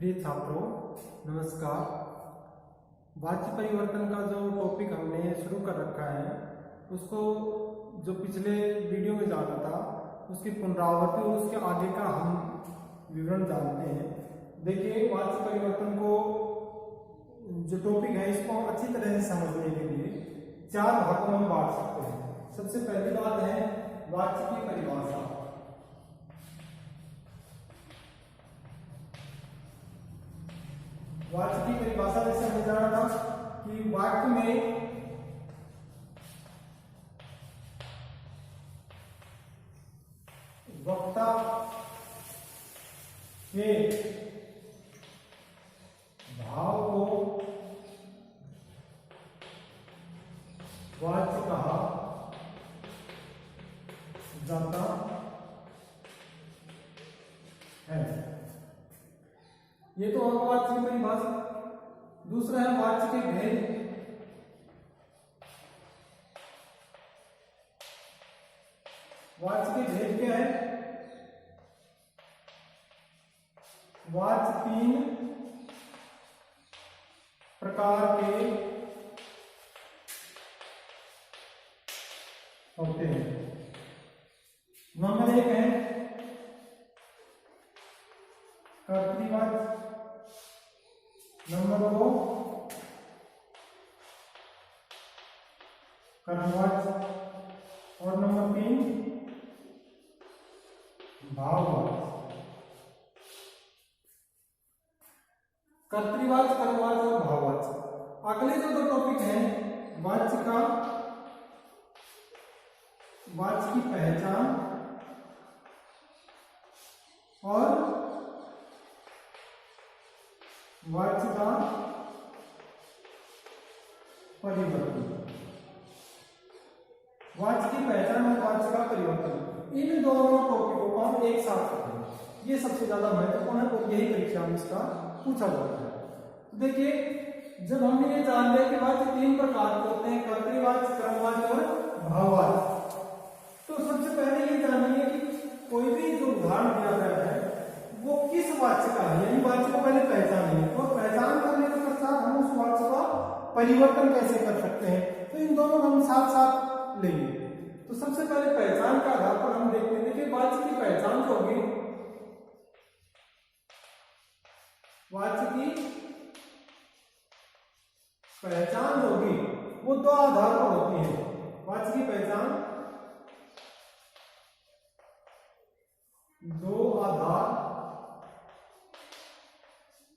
प्रिय छात्रों, नमस्कार। वाच्य परिवर्तन का जो टॉपिक हमने शुरू कर रखा है उसको जो पिछले वीडियो में जाना था उसकी पुनरावृत्ति और उसके आगे का हम विवरण जानते हैं। देखिए, वाच्य परिवर्तन को जो टॉपिक है इसको हम अच्छी तरह से समझने के लिए चार भागों में बांट सकते हैं। सबसे पहली बात है वाच्य की परिभाषा। वाच्य की परिभाषा जैसे हमने जाना था कि वाक्य में वक्ता के भाव को वाच्य कहा जाता है। ये तो होगा वाच्य की परिभाषा। दूसरा है वाच्य के भेद। वाच्य के भेद क्या है? वाच्य तीन प्रकार के होते हैं। नंबर एक है कर्तृवाच्य, नंबर दो कर्मवाच्य और नंबर तीन भाववाच्य। कर्तृवाच्य, कर्मवाच्य और भाववाच्य। अगले जो दो टॉपिक हैं वाच्य का, वाच्य की पहचान और वाच्य का परिवर्तन। वाच्य की पहचान और वाच्य का परिवर्तन, इन दोनों टॉपिकों को हम एक साथ करते हैं। ये सबसे ज्यादा महत्वपूर्ण है और यही परीक्षा में इसका पूछा जाता है। तो देखिए, जब हमने ये जान लिया कि वाच्य तीन प्रकार के होते हैं, कर्तृवाच्य, कर्मवाच्य और भाववाच्य, तो सबसे पहले ये जानिए कि कोई भी जो उदाहरण दिया गया है वो किस वाच्य का है, यानी वाच्य को पहले पहचानेंगे और पहचान करने के पश्चात हम उस वाच्य का परिवर्तन कैसे कर सकते हैं। तो इन दोनों हम साथ साथ लेंगे। तो सबसे पहले पहचान का आधार पर हम देखते हैं कि वाच्य की पहचान जो होगी, वाच्य की पहचान होगी वो दो आधार पर होती है। वाच्य की पहचान दो आधार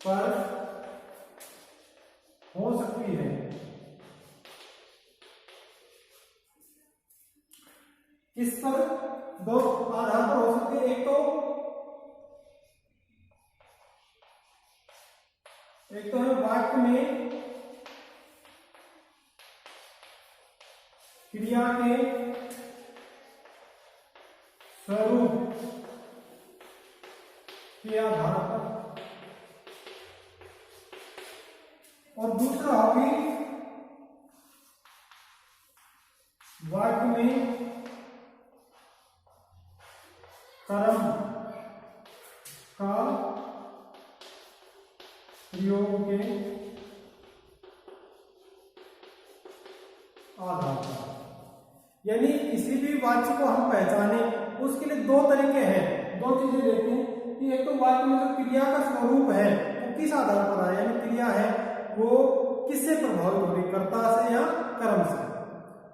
पर हो सकती है। किस पर दो आधार पर हो सकती है? एक तो है वाक्य में क्रिया के स्वरूप के आधार पर, और दूसरा होगी वाक्य में कर्म का प्रयोग के आधार पर। यानी किसी भी वाक्य को हम पहचाने उसके लिए दो तरीके हैं, दो चीजें देखते हैं कि एक तो वाक्य में जो क्रिया का स्वरूप है वो किस आधार पर है, यानी क्रिया है वो किससे प्रभावित हो रही, कर्ता से या कर्म से।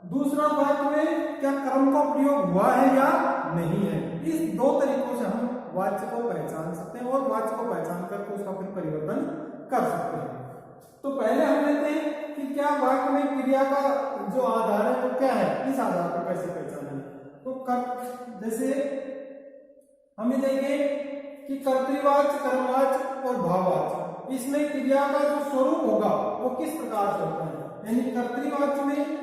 दूसरा, वाक्य में क्या कर्म का प्रयोग हुआ है या नहीं है। इस दो तरीकों से हम वाच्य को पहचान सकते हैं और वाच्य को पहचान करके उसका फिर परिवर्तन कर सकते हैं। तो पहले हम लेते हैं कि क्या वाक्य में क्रिया का जो आधार है वो क्या है, इस आधार पर कैसे पहचानें। तो जैसे हम ये देखें कि कर्तृवाच्य, कर्मवाच्य और भाववाच्य, इसमें क्रिया का जो स्वरूप होगा वो किस प्रकार से होता है। यानी कर्तृवाच्य में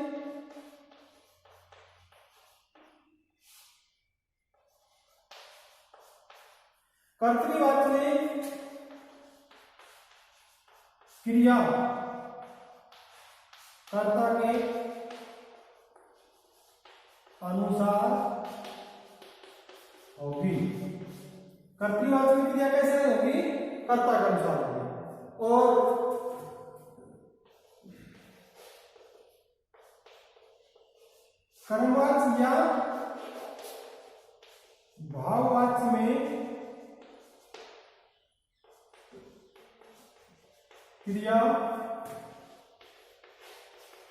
क्रिया कर्ता के अनुसार होगी। कर्तृवाचक क्रिया कैसे होगी? कर्ता के अनुसार होगी। और कर्मवाच्य या भाववाच्य में क्रिया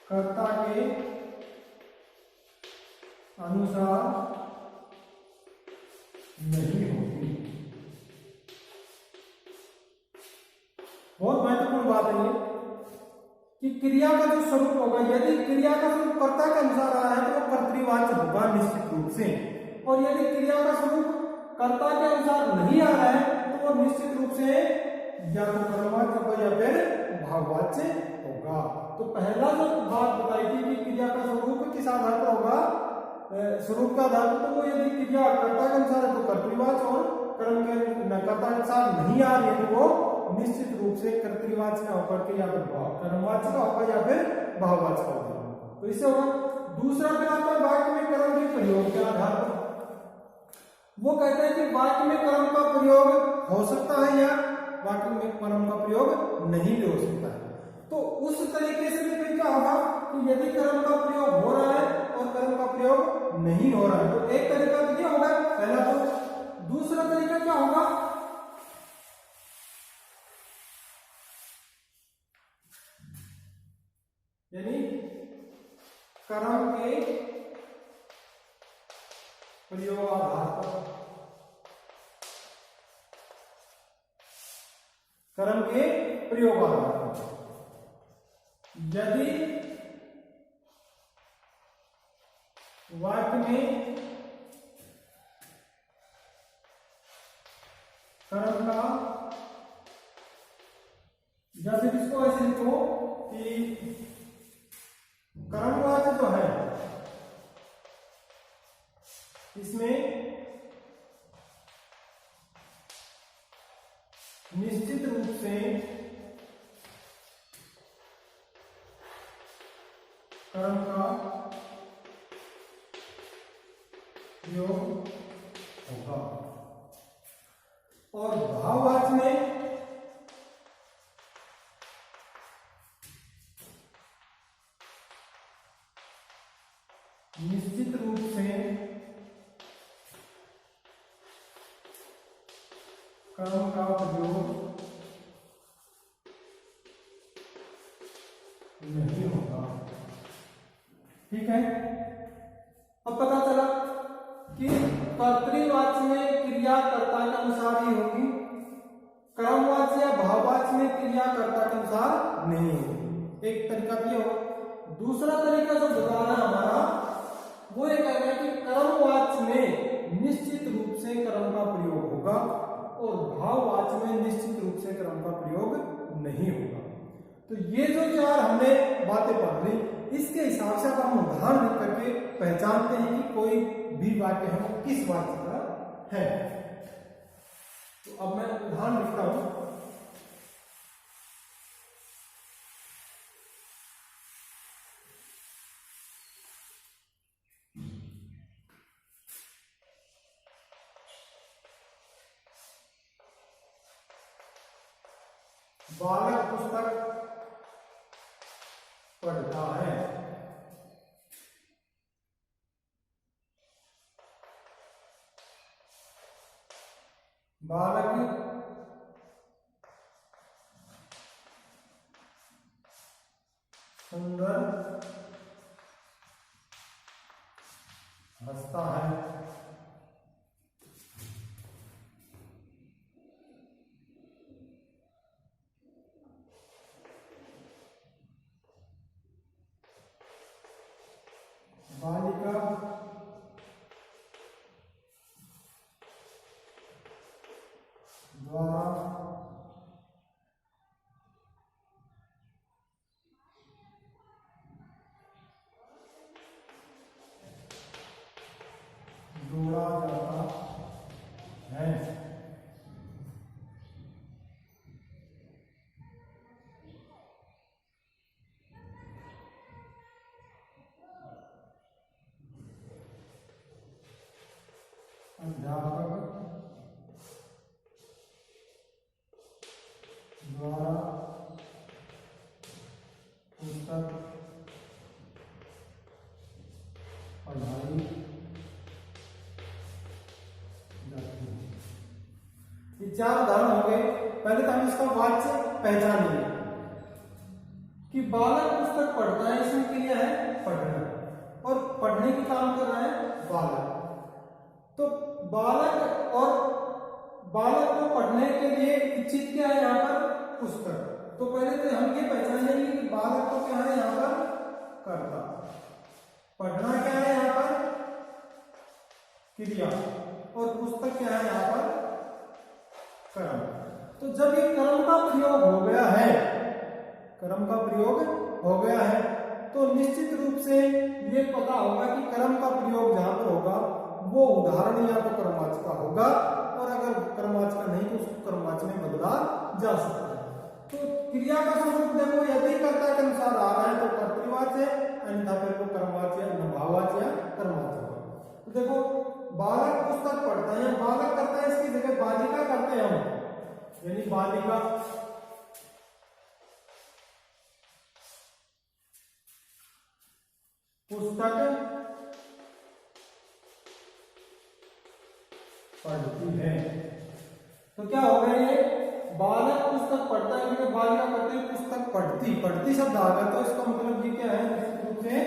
कर्ता के अनुसार नहीं होगी। बहुत महत्वपूर्ण बात है ये कि क्रिया का जो स्वरूप होगा, यदि क्रिया का स्वरूप कर्ता के अनुसार आया है तो वो कर्तृवाच्य होगा निश्चित रूप से, और यदि क्रिया का स्वरूप कर्ता के अनुसार नहीं आ रहा है तो वो निश्चित रूप से या तो कर्मवाच्य होगा या फिर भाववाच्य होगा। तो पहला जो बात बताई थी कि क्रिया का स्वरूप किस आधार पर होगा, स्वरूप के आधार पर, तो वो यदि क्रिया कर्ता के अनुसार है तो कर्तृवाच्य, और कर्म के कर्ता के अनुसार नहीं आ रही है तो वो निश्चित रूप से कर्तृवाच्य का होकर के या तो कर्मवाच्य का होगा या फिर भाववाच्य का होगा। तो इससे होगा। दूसरा फिर आता है वाक्य में कर्म के प्रयोग के आधार पर। वो कहते हैं कि वाक्य में कर्म का प्रयोग हो सकता है या वाक्य में कर्म का प्रयोग नहीं भी हो सकता है। तो उस तरीके से भी क्या होगा कि यदि कर्म का प्रयोग हो रहा है और कर्म का प्रयोग नहीं हो रहा है, तो एक तरीका तो क्या होगा पहला। तो दूसरा तरीका क्या होगा, यानी कर्म के प्रयोग आधार पर, कर्म के प्रयोग आधार पर यदि वाक्य में कर्म का, या फिर इसको ऐसे लिखो कि कर्मवाच्य जो है इसमें निश्चित रूप से कर्म का प्रयोग होगा, और भाववाच्य में निश्चित रूप से कर्म का प्रयोग नहीं होगा। ठीक है। अब पता चला कि कर्तृवाच्य में क्रिया कर्ता के अनुसार ही होगी, कर्मवाच्य या भाववाच्य में क्रिया कर्ता के अनुसार नहीं होगी। एक तरीका ये हो। दूसरा तरीका जो बता रहा है हमारा, वो ये कह रहा है कि कर्मवाच्य में निश्चित रूप से कर्म का प्रयोग होगा और भाववाच्य में निश्चित रूप से कर्म का प्रयोग नहीं होगा। तो ये जो चार हमने बातें पढ़ ली, इसके हिसाब से हम उदाहरण लिख करके पहचानते हैं कि कोई भी वाक्य है वो किस वाक्य का है। तो अब मैं उदाहरण लिखता हूं। बालक पुस्तक पढ़ता है। बालक सुंदर हंसता है। बालिका द्वारा दौड़ा जाता है। अध्यापक द्वारा पुस्तक पढ़ाई जाती है। ये 4 उदाहरण हो गए। पहले तो हम इसका वाच्य पहचानेंगे कि बालक पुस्तक पढ़ता है, इसमें क्रिया है पढ़ना, और पढ़ने की काम कर रहा है बालक। तो बालक और बालक को पढ़ने के लिए इच्छित क्या है यहाँ पर? पुस्तक। तो पहले तो हम ये पहचान लेंगे कि बालक को क्या है यहाँ पर? कर्ता। पढ़ना क्या है यहाँ पर? क्रिया। और पुस्तक क्या है यहाँ पर? कर्म। तो जब ये कर्म का प्रयोग हो गया है, कर्म का प्रयोग हो गया है, तो निश्चित रूप से ये पता होगा कि कर्म का प्रयोग जहां पर होगा वो उदाहरण या तो कर्मवाचक का होगा, और अगर कर्मवाचक का नहीं तो उसको कर्मवाचक में बदला जा सकता है। तो क्रिया का स्वरूप देखो, यदि कर्ता के अनुसार आ रहा है तो कर्तृवाच्य है, अन्यथा फिर वो कर्मवाच्य या भाववाच्य या कर्मवाच्य होगा। तो देखो, बालक पुस्तक पढ़ता है, बालक करता है, इसकी जगह बालिका करते हैं हम, यानी बालिका। पुस्तक पढ़ती है। तो क्या हो गया? ये बालक पुस्तक पढ़ता है, क्योंकि बालिका करते हैं पुस्तक पढ़ती। पढ़ती शब्द आ गया तो इसका मतलब ये क्या है? निश्चित रूप से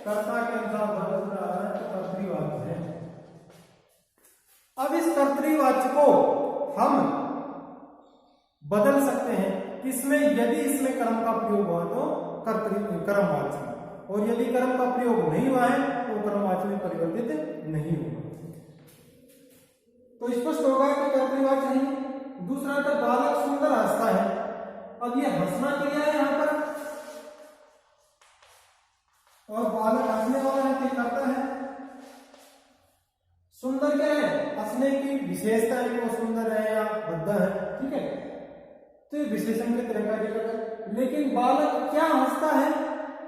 कर्ता के अनुसार बदल रहा है, तो कर्तृवाच्य है। अब इस कर्तृवाच्य को हम बदल सकते हैं किसमें? यदि इसमें कर्म का प्रयोग हुआ तो कर्मवाच्य, और यदि कर्म का प्रयोग नहीं हुआ है तो कर्मवाच्य में परिवर्तित नहीं होगा। तो स्पष्ट होगा कि कर्तृवाच्य नहीं। दूसरा तो बालक सुंदर हंसता है। अब ये हंसना क्रिया है यहाँ पर, और बालक हंसने वाला है तो करता है। सुंदर क्या है? हंसने की विशेषता है कि वो सुंदर है या भद्दा है, ठीक है। तो ये विशेषण के तरह का है। लेकिन बालक क्या हंसता है,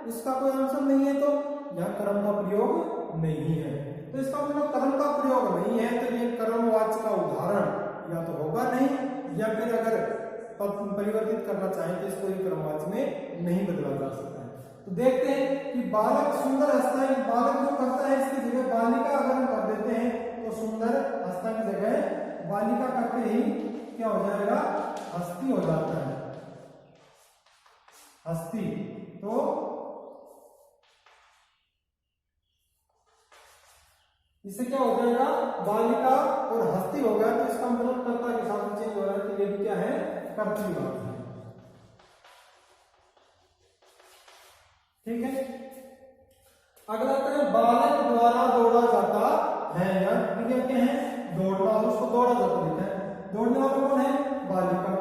उसका कोई आंसर नहीं है, तो यह कर्म का प्रयोग नहीं है। तो इसका मतलब कर्म का प्रयोग नहीं है, तो ये कर्मवाच्य का उदाहरण या तो होगा नहीं, या फिर अगर परिवर्तित करना चाहें तो इसको कर्मवाच्य में नहीं बदला जा सकता है। तो देखते हैं कि बालक सुंदर हंसता है, बालक जो करता है इसकी जगह बालिका अगर हम कर देते हैं तो सुंदर हंसता की जगह बालिका करते ही क्या हो जाएगा? हस्ती हो जाता है, हस्ती। तो इससे क्या हो जाएगा? बालिका और हस्ती हो गया, तो इसका मतलब कर्ता के साथ चेंज हो रहा है, तो ये भी क्या है? कर्तृवाच्य है, ठीक है। अगला आता है बालक द्वारा दौड़ा जाता है, या क्रिया क्या है? दौड़ना, उसको दौड़ा जाता लिखा है। दौड़ने वाला कौन है? बालिका।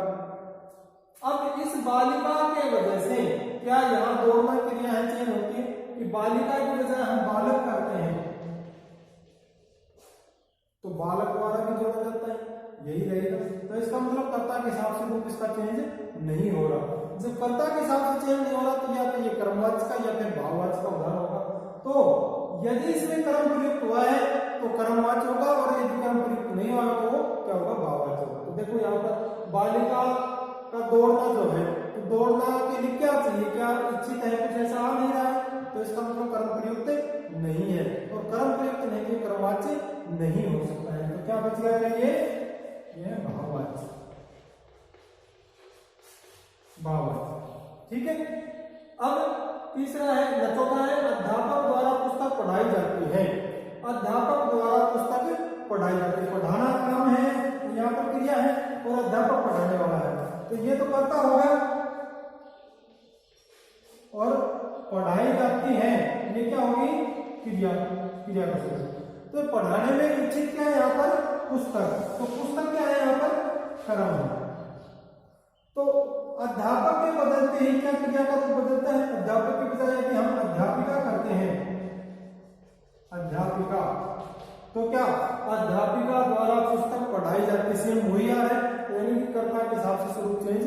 अब इस बालिका के वजह से क्या यहाँ दौड़ना क्रिया है चेंज होती है कि बालिका की वजह हम बालक करते हैं, तो बालक द्वारा भी दौड़ा जाता है, यही रहेगा। तो इसका मतलब कर्ता के हिसाब से रूप इसका चेंज नहीं हो रहा। जब कर्ता के हिसाब से चेंज नहीं हो रहा तो या तो ये कर्मवाच्य का या फिर भाववाच्य का उदाहरण होगा। तो यदि इसमें कर्म प्रयुक्त हुआ है तो कर्मवाच्य होगा, और यदि कर्म प्रयुक्त नहीं हुआ तो क्या होगा? भाववाच्य होगा। तो देखो यहाँ पर बालिका का दौड़ना जो है, तो दौड़ना के लिए क्या चाहिए? क्या इच्छित है? कुछ ऐसा आ नहीं रहा है, तो इसका मतलब कर्म प्रयुक्त नहीं है, और कर्म प्रयुक्त नहीं तो कर्मवाच्य नहीं हो सकता है। तो क्या बच गया? ये भाववाच्य, भाववाच्य, ठीक है। अब तीसरा है, चौथा है अध्यापक द्वारा पुस्तक पढ़ाई जाती है। अध्यापक द्वारा पुस्तक पढ़ाई जाती है, पढ़ाना काम है, यहाँ पर क्रिया है, और अध्यापक पढ़ाने वाला है, तो ये तो कर्ता होगा। और पढ़ाई जाती है, ये क्या होगी? क्रिया, क्रिया का स्वरूप। तो पढ़ाने में इच्छित क्या है यहाँ पर? पुस्तक। तो पुस्तक क्या है यहाँ पर? कर्म है। तो अध्यापक के बदलते ही क्या क्रिया का रूप बदलता है? अध्यापक की बजाय यदि हम अध्यापिका करते हैं, अध्यापिका, तो क्या अध्यापिका द्वारा पुस्तक पढ़ाई जाती है, सेम वही आ रहा है, यानी कि कर्ता के हिसाब से स्वरूप चेंज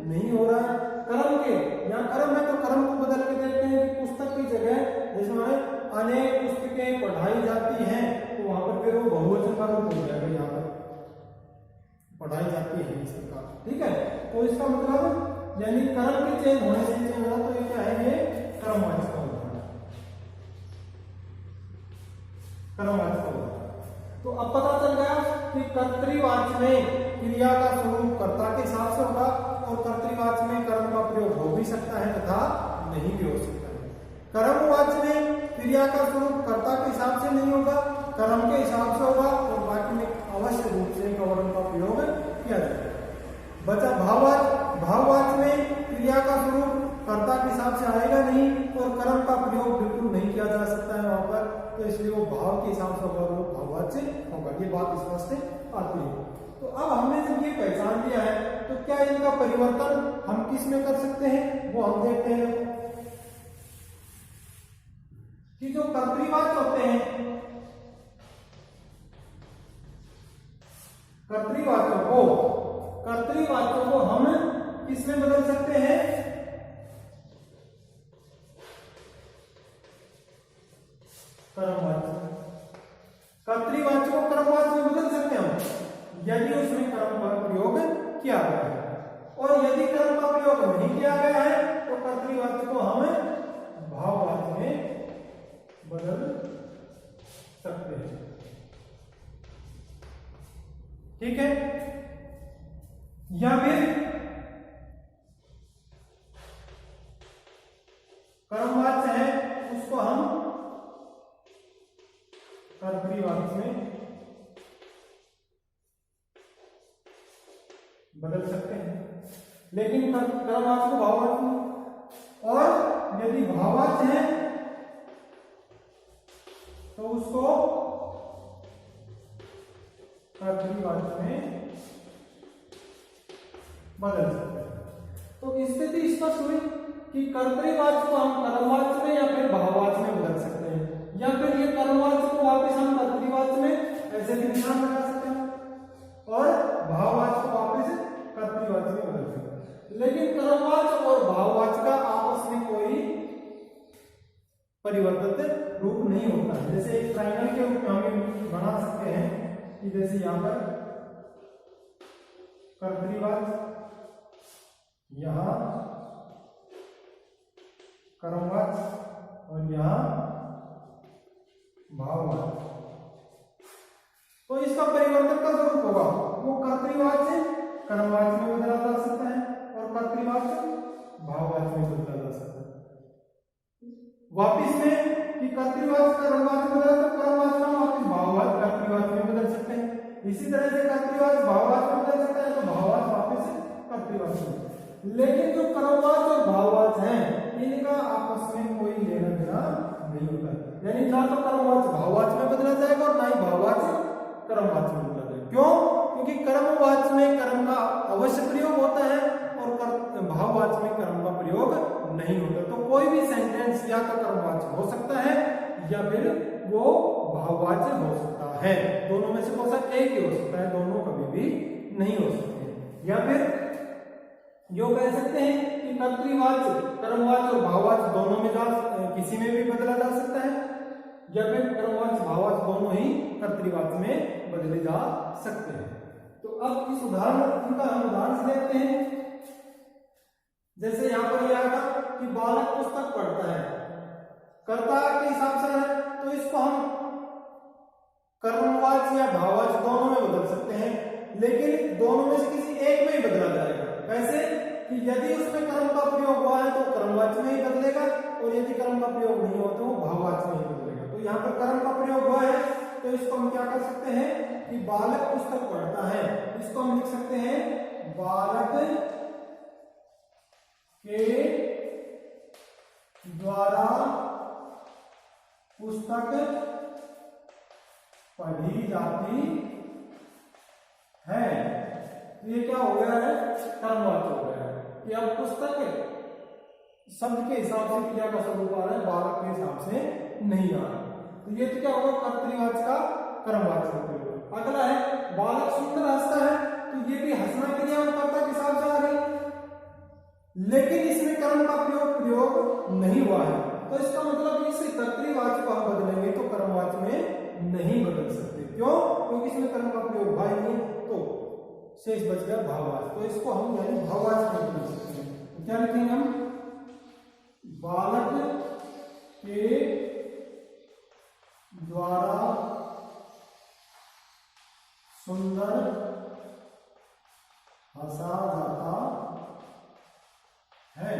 नहीं हो रहा है। कर्म के यहाँ कर्म है तो कर्म को बदल के देखते हैं कि पुस्तक की जगह जिसमें अनेक पुस्तकें पढ़ाई जाती हैं, तो वहां पर फिर वो बहुवचन का रूप हो जाएगा। यहाँ पर पढ़ाई जाती है इस प्रकार, ठीक है। तो इसका मतलब यानी कर्म के चेंज होने से चेंज होना, तो ये क्या है, ये कर्मवाचक का उदाहरण, कर्मवाचक का उदाहरण। तो अब पता चल गया कि कर्तृवाच्य में क्रिया का स्वरूप कर्ता के हिसाब से होगा और कर्तृवाच्य में कर्म का प्रयोग हो भी सकता है तथा नहीं भी हो सकता है। कर्मवाच्य में क्रिया का स्वरूप कर्ता के हिसाब से नहीं होगा, कर्म के हिसाब से होगा और बाकी में अवश्य रूप से कवर्म का प्रयोग किया जाएगा। बचा भाववाच्य, भाववाच्य में क्रिया का स्वरूप कर्ता के हिसाब से आएगा नहीं और कर्म का प्रयोग बिल्कुल नहीं किया जा सकता है वहां पर, तो इसलिए वो भाव के हिसाब से होगा, वो भाववाच्य होगा। ये बात स्पष्ट आती है। तो अब हमने जब ये पहचान लिया है तो क्या इनका परिवर्तन हम किस में कर सकते हैं, वो हम देखते हैं कि जो कर्तृवाच्य होते हैं, कर्तृवाच्यों को हम किस में बदल सकते हैं, कर्मवाच्य। कर्तृवाच्य को कर्मवाच्य में बदल सकते हैं हम यदि उसमें कर्म का प्रयोग किया गया है, और यदि कर्म का प्रयोग नहीं किया गया है तो कर्तृवाच्य को हम भाववाच्य में बदल सकते हैं, ठीक है। या फिर कर्मवाच्य है उसको हम कर्तृवाच्य में बदल सकते हैं, लेकिन कर्मवाच्य को भाववाच्य में, और यदि भाववाच्य है तो उसको कर्तृवाच्य में बदल सकते हैं। तो स्थिति स्पष्ट हुई कि कर्तृवाच्य को हम कर्मवाच्य में या फिर भाववाच्य में बदल सकते हैं, या फिर ये कर्मवाच्य को वापस हम कर्तृवाच्य में ऐसे भी निशान लगा सकते हैं और भाववाच्य को वापस कर्तृवाच्य में बदल सकते हैं। लेकिन कर्मवाच्य और भाववाच्य का आपस में कोई परिवर्तित रूप नहीं होता है। जैसे एक ट्रायंगल के रूप में हम बना सकते हैं कि जैसे यहां पर कर्तृवाच्य, यहां कर्मवाच्य और यहां भाववाच्य। तो इसका परिवर्तन का स्वरूप होगा वो कर्तृवाच्य कर्मवाच्य में बदला जा सकता है और कर्तृवाच्य भाववाच्य में बदला जा सकता है। वापिस में कि कर्तृवाच्य कर्मवाच्य बदला तो कर्मवाच्य हम वापिस भाववाच्य कर्तृवाच्य में बदल सकते हैं। इसी तरह से कर्तृवाच्य भाववाच्य में बदल सकता है तो भाववाच्य वापिस कर्तृवाच्य में। लेकिन जो कर्मवाच्य और भाववाच्य हैं इनका आपस में कोई लेना देना नहीं होता है, यानी ना तो कर्मवाच्य भाववाच्य में बदला जाएगा और ना ही भाववाच्य कर्मवाच्य में बदला जाएगा। क्यों? क्योंकि कर्मवाच्य में कर्म का अवश्य प्रयोग होता है और भाववाच्य में कर्म का प्रयोग नहीं होता। तो कोई भी सेंटेंस या तो कर्मवाच्य हो सकता है या फिर वो भाववाच्य हो सकता है, दोनों में से कौन सा एक ही हो सकता है, दोनों कभी भी नहीं हो सकते। या फिर यो कह सकते हैं कि कर्तृवाच्य कर्मवाच्य और भाववाच्य दोनों में किसी में भी बदला जा सकता है, या फिर कर्मवाच्य भाववाच्य दोनों ही कर्तृवाच्य में बदले जा सकते हैं। तो अब इस उदाहरण का हम उदाहरण से देखते हैं। जैसे यहां पर यह आएगा कि बालक पुस्तक पढ़ता है, कर्ता के हिसाब से है तो इसको हम कर्मवाच्य या भाववाच्य दोनों में बदल सकते हैं, लेकिन दोनों में से किसी एक में ही बदला जाएगा। कैसे कि यदि उसमें कर्म का प्रयोग हुआ है तो कर्मवाच्य में ही बदलेगा और यदि कर्म का प्रयोग नहीं हो तो भाववाच्य में ही बदलेगा। तो यहाँ पर कर्म का प्रयोग हुआ है तो इसको हम क्या कर सकते हैं कि बालक पुस्तक पढ़ता है, इसको हम लिख सकते हैं बालक के द्वारा पुस्तक पढ़ी जाती है। तो ये क्या हो गया है, कर्मवाच्य हो गया है कि अब पुस्तक शब्द के हिसाब से क्रिया का स्वरूप आ रहा है, बालक के हिसाब से नहीं आ रहा। तो ये तो क्या होगा, कर्तृवाच्य का कर्मवाच्य का प्रयोग। अगला है बालक सुंदर हंसता है, तो ये भी हंसना क्रिया कर्ता के हिसाब से आ रही, लेकिन इसमें कर्म का प्रयोग नहीं हुआ है। तो इसका मतलब इस कर्तृवाच्य को हम बदलेंगे तो कर्मवाच्य में नहीं बदल सकते। क्यों? क्योंकि इसमें कर्म का प्रयोग हुआ ही नहीं। तो शेष बच गया भाववाचक। तो इसको हम यानी भाववाचक लिख सकते हैं। तो क्या लिखेंगे हम, बालक के द्वारा सुंदर हंसा जाता है,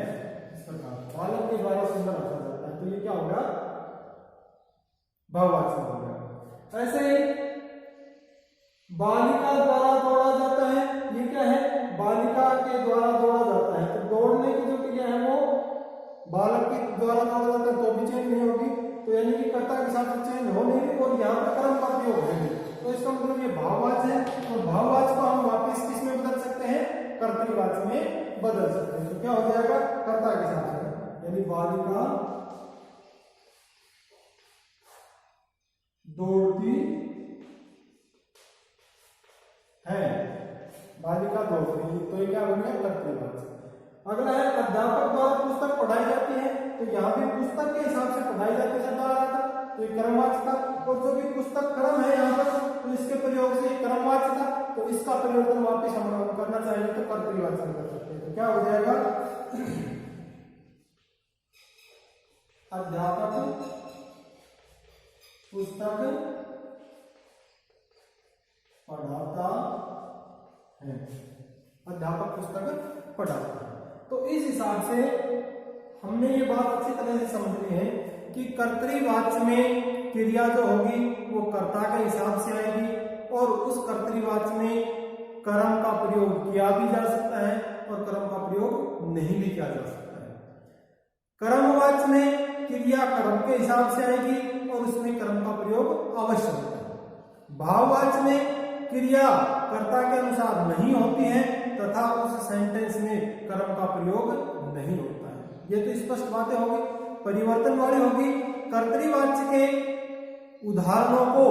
इस प्रकार बालक के द्वारा सुंदर हंसा जाता है। तो ये क्या होगा, भाववाचक हो गया। ऐसे ही बालिका द्वारा दौड़ा जाता है, ये क्या है, बालिका के द्वारा दौड़ा जाता है। तो दौड़ने की जो क्रिया है वो बालक के द्वारा दौड़ा जाता है, तो भी चेंज नहीं होगी। तो यानी कि कर्ता के साथ चेंज हो नहीं रही और यहाँ पर कर्म का प्रयोग है। तो इसका मतलब ये भाववाचक है। और भाववाचक को हम वापस किस में बदल सकते हैं, कर्तृवाचक में बदल सकते हैं। तो क्या हो जाएगा, कर्ता के साथ, यानी बालिका दौड़ती है, बालिका दौड़ रही है। तो ये क्या हो गया, कर्तृवाचक। अगला है अध्यापक द्वारा पुस्तक पढ़ाई जाती है। तो यहाँ भी पुस्तक के हिसाब से पढ़ाई जाती है, तो ये कर्मवाचक था। और जो भी पुस्तक कर्म है यहाँ पर, तो इसके प्रयोग से ये कर्मवाचक था। तो इसका परिवर्तन वापिस हम करना चाहिए तो कर्तृवाचक कर सकते हैं। तो क्या हो जाएगा, अध्यापक पुस्तक पढ़ाता है, अध्यापक पुस्तक पढ़ाता है। तो इस हिसाब से हमने ये बात अच्छी तरह से समझ ली है कि कर्तृवाच्य में क्रिया जो होगी वो कर्ता के हिसाब से आएगी और उस कर्तृवाच्य में कर्म का प्रयोग किया भी जा सकता है और कर्म का प्रयोग नहीं भी किया जा सकता है। कर्मवाच्य में क्रिया कर्म के हिसाब से आएगी और उसमें कर्म का प्रयोग अवश्य होता है। भाववाच्य में क्रिया कर्ता के अनुसार नहीं होती है तथा उस सेंटेंस में कर्म का प्रयोग नहीं होता है। ये तो स्पष्ट बातें होगी। परिवर्तन वाली होगी, कर्तृवाच्य के उदाहरणों को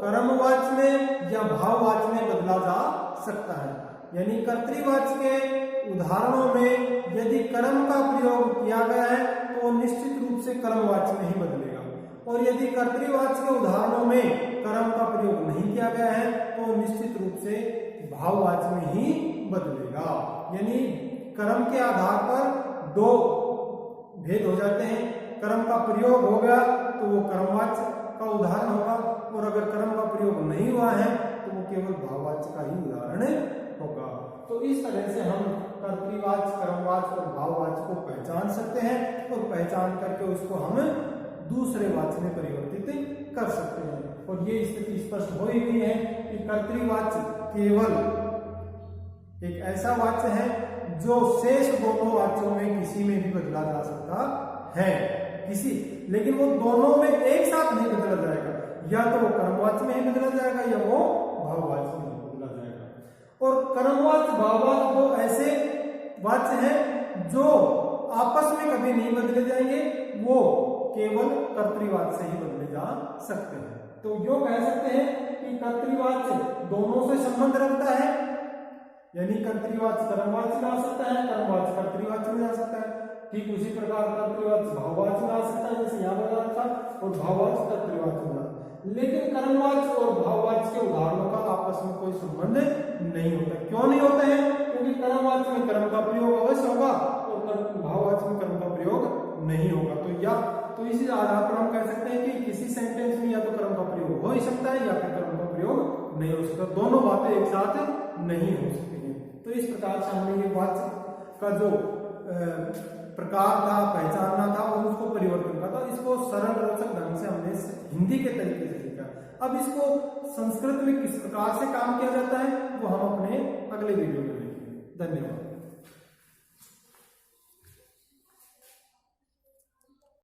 कर्मवाच्य में या भाववाच्य में बदला जा सकता है। यानी कर्तृवाच्य के उदाहरणों में यदि कर्म का प्रयोग किया गया है तो वो निश्चित रूप से कर्मवाच्य में ही बदलेगा, और यदि कर्तृवाच्य के उदाहरणों में कर्म का प्रयोग नहीं किया गया है तो निश्चित रूप से भाववाच्य में ही बदलेगा। यानी कर्म के आधार पर दो भेद हो जाते हैं। कर्म का प्रयोग हो गया तो वो कर्मवाच्य का उदाहरण होगा, और अगर कर्म का प्रयोग नहीं हुआ है तो वो केवल भाववाच्य का ही उदाहरण होगा। तो इस तरह से हम कर्तृवाच्य, कर्मवाच्य और भाववाच्य को पहचान सकते हैं और पहचान करके उसको हम दूसरे वाच्य में परिवर्तित कर सकते हैं। और ये स्थिति स्पष्ट हो ही गई है कि कर्तृवाच्य केवल एक ऐसा वाच्य है जो शेष दोनों वाच्यों में किसी में भी बदला जा सकता है, किसी, लेकिन वो दोनों में एक साथ नहीं बदला जाएगा। या तो वो कर्मवाच्य में ही बदला जाएगा या वो भाववाच्य में बदला जाएगा। और कर्मवाच्य, भाववाच्य दो ऐसे वाच्य हैं जो आपस में कभी नहीं बदले जाएंगे, वो केवल कर्तृवाच्य से ही बदले जा सकते हैं। तो यो कह सकते हैं कि कर्तृवाच्य दोनों से संबंध रखता है, यानी कर्तृवाच्य कर्मवाच्य में आ सकता है, कर्मवाच्य कर्तृवाच्य में जा सकता है। ठीक उसी प्रकार कर्तृवाच्य भाववाच्य में आ सकता है, जैसे यहाँ बताया था, और भाववाच्य कर्तृवाच्य में। लेकिन कर्मवाच्य और भाववाच्य के उदाहरणों का आपस में कोई संबंध नहीं होता। क्यों नहीं होते हैं? क्योंकि कर्मवाच्य में कर्म का प्रयोग अवश्य होगा और भाववाच्य में कर्म का प्रयोग नहीं होगा। तो इसी आधार पर हम कह सकते हैं कि किसी सेंटेंस में या तो कर्म का प्रयोग हो ही सकता है या फिर कर्म का प्रयोग नहीं हो सकता। दोनों बातें एक साथ नहीं हो सकती हैं। तो इस प्रकार से हमने ये वाच्य का जो प्रकार था, पहचानना था और उसको परिवर्तन का था, इसको सरल रोचक ढंग से हमने हिंदी के तरीके से सीखा। अब इसको संस्कृत में किस प्रकार से काम किया जाता है वो हम अपने अगले वीडियो में देखेंगे। धन्यवाद।